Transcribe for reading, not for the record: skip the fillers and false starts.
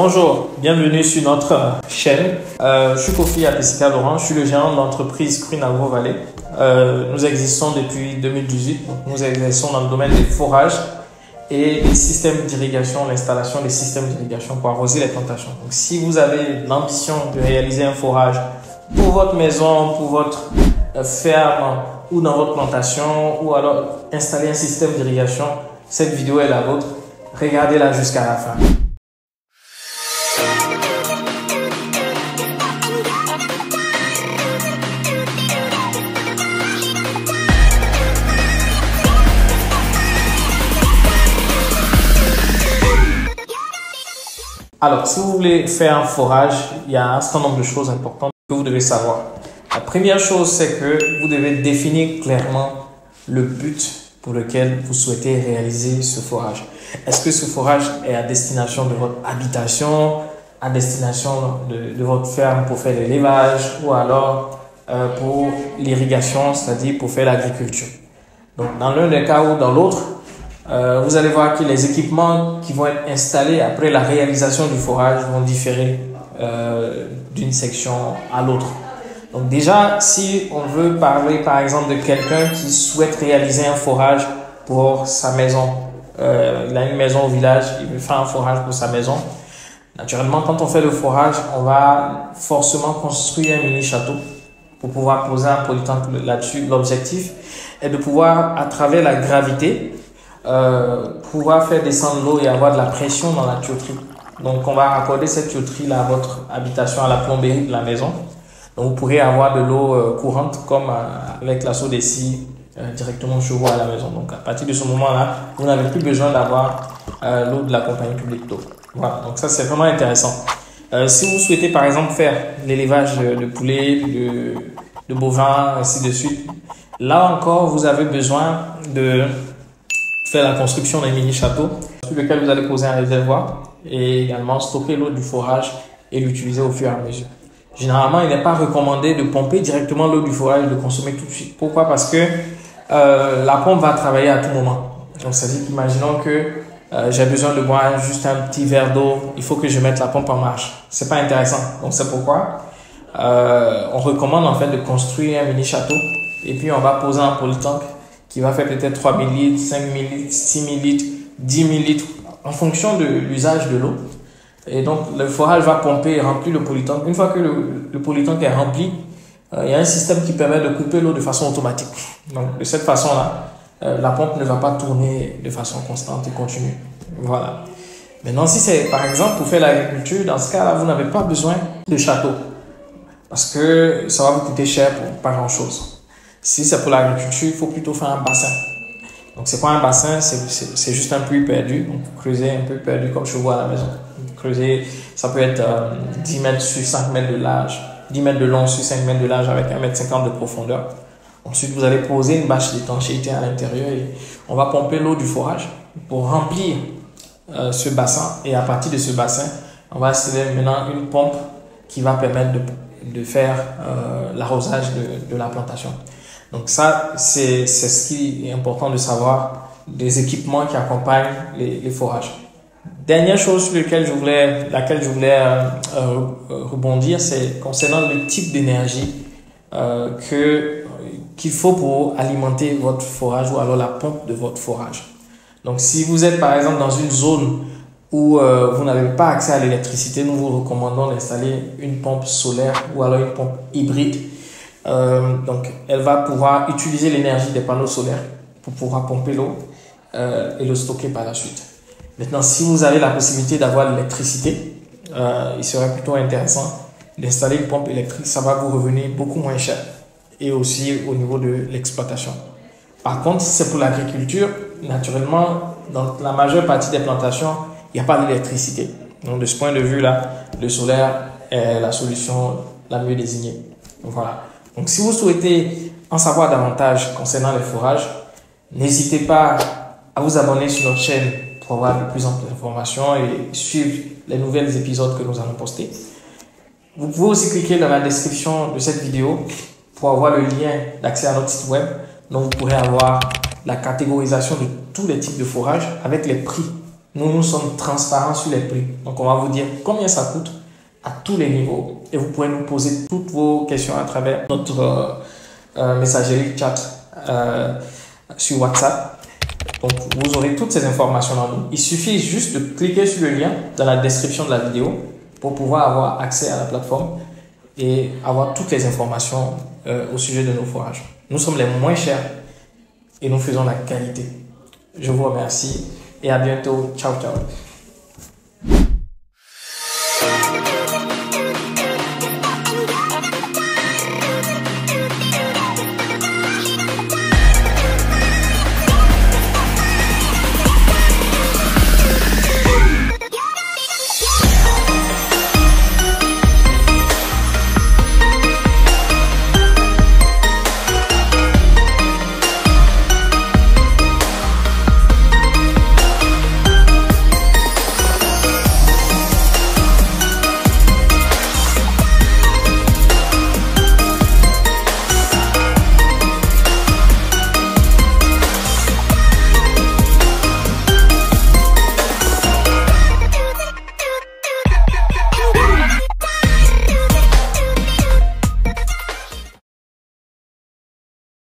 Bonjour, bienvenue sur notre chaîne. Je suis Kofi Apesika Laurent, je suis le gérant de l'entreprise Green Agro Valley. Nous existons depuis 2018, donc nous exerçons dans le domaine des forages et des systèmes d'irrigation, l'installation des systèmes d'irrigation pour arroser les plantations. Donc, si vous avez l'ambition de réaliser un forage pour votre maison, pour votre ferme ou dans votre plantation, ou alors installer un système d'irrigation, cette vidéo est la vôtre. Regardez-la jusqu'à la fin. Alors, si vous voulez faire un forage, il y a un certain nombre de choses importantes que vous devez savoir. La première chose, c'est que vous devez définir clairement le but pour lequel vous souhaitez réaliser ce forage. Est-ce que ce forage est à destination de votre habitation, à destination de votre ferme pour faire l'élevage, ou alors pour l'irrigation, c'est-à-dire pour faire l'agriculture. Donc, dans l'un des cas ou dans l'autre, vous allez voir que les équipements qui vont être installés après la réalisation du forage vont différer d'une section à l'autre. Donc déjà, si on veut parler par exemple de quelqu'un qui souhaite réaliser un forage pour sa maison, il a une maison au village, il veut faire un forage pour sa maison. Naturellement, quand on fait le forage, on va forcément construire un mini château pour pouvoir poser un polytank là-dessus. L'objectif est de pouvoir, à travers la gravité, pouvoir faire descendre l'eau et avoir de la pression dans la tuyauterie. Donc on va raccorder cette tuyauterie là à votre habitation, à la plomberie de la maison. Donc vous pourrez avoir de l'eau courante comme avec la seau d'essie directement chez vous à la maison. Donc à partir de ce moment là, vous n'avez plus besoin d'avoir l'eau de la compagnie publique d'eau. Voilà, donc ça c'est vraiment intéressant. Si vous souhaitez par exemple faire l'élevage de poulets, de bovins, ainsi de suite, là encore vous avez besoin de faire la construction d'un mini château sur lequel vous allez poser un réservoir et également stocker l'eau du forage et l'utiliser au fur et à mesure. Généralement, il n'est pas recommandé de pomper directement l'eau du forage et de consommer tout de suite. Pourquoi? Parce que la pompe va travailler à tout moment. Donc, c'est-à-dire qu'imaginons que j'ai besoin de boire juste un petit verre d'eau, il faut que je mette la pompe en marche. C'est pas intéressant. Donc, c'est pourquoi on recommande en fait de construire un mini château et puis on va poser un polytank qui va faire peut-être 3000 litres, 5000 litres, 6000 litres, 10 000 litres, en fonction de l'usage de l'eau. Et donc, le forage va pomper et remplir le polytank. Une fois que le polytank est rempli, il y a un système qui permet de couper l'eau de façon automatique. Donc, de cette façon-là, la pompe ne va pas tourner de façon constante et continue. Voilà. Maintenant, si c'est par exemple pour faire l'agriculture, dans ce cas-là, vous n'avez pas besoin de château. Parce que ça va vous coûter cher pour pas grand-chose. Si c'est pour l'agriculture, il faut plutôt faire un bassin. Donc, c'est quoi un bassin? C'est juste un puits perdu. Donc, creuser un puits perdu comme chez vous à la maison. Creuser, ça peut être 10 mètres sur 5 mètres de large, 10 mètres de long sur 5 mètres de large avec 1,50 m de profondeur. Ensuite, vous allez poser une bâche d'étanchéité à l'intérieur et on va pomper l'eau du forage pour remplir ce bassin. Et à partir de ce bassin, on va installer maintenant une pompe qui va permettre de faire l'arrosage de la plantation. Donc ça, c'est ce qui est important de savoir des équipements qui accompagnent les forages. Dernière chose sur laquelle je voulais rebondir, c'est concernant le type d'énergie qu'il faut pour alimenter votre forage ou alors la pompe de votre forage. Donc si vous êtes par exemple dans une zone où vous n'avez pas accès à l'électricité, nous vous recommandons d'installer une pompe solaire ou alors une pompe hybride. Donc, elle va pouvoir utiliser l'énergie des panneaux solaires pour pouvoir pomper l'eau et le stocker par la suite. Maintenant, si vous avez la possibilité d'avoir l'électricité, il serait plutôt intéressant d'installer une pompe électrique. Ça va vous revenir beaucoup moins cher et aussi au niveau de l'exploitation. Par contre, si c'est pour l'agriculture, naturellement, dans la majeure partie des plantations, il n'y a pas d'électricité. Donc, de ce point de vue-là, le solaire est la solution la mieux désignée. Donc, voilà. Donc, si vous souhaitez en savoir davantage concernant les forages, n'hésitez pas à vous abonner sur notre chaîne pour avoir de plus amples informations et suivre les nouveaux épisodes que nous allons poster. Vous pouvez aussi cliquer dans la description de cette vidéo pour avoir le lien d'accès à notre site web. Donc, vous pourrez avoir la catégorisation de tous les types de forages avec les prix Nous sommes transparents sur les prix. Donc, on va vous dire combien ça coûte à tous les niveaux. Et vous pouvez nous poser toutes vos questions à travers notre messagerie chat sur WhatsApp. Donc, vous aurez toutes ces informations dans nous. Il suffit juste de cliquer sur le lien dans la description de la vidéo pour pouvoir avoir accès à la plateforme et avoir toutes les informations au sujet de nos fourrages. Nous sommes les moins chers et nous faisons la qualité. Je vous remercie et à bientôt. Ciao, ciao.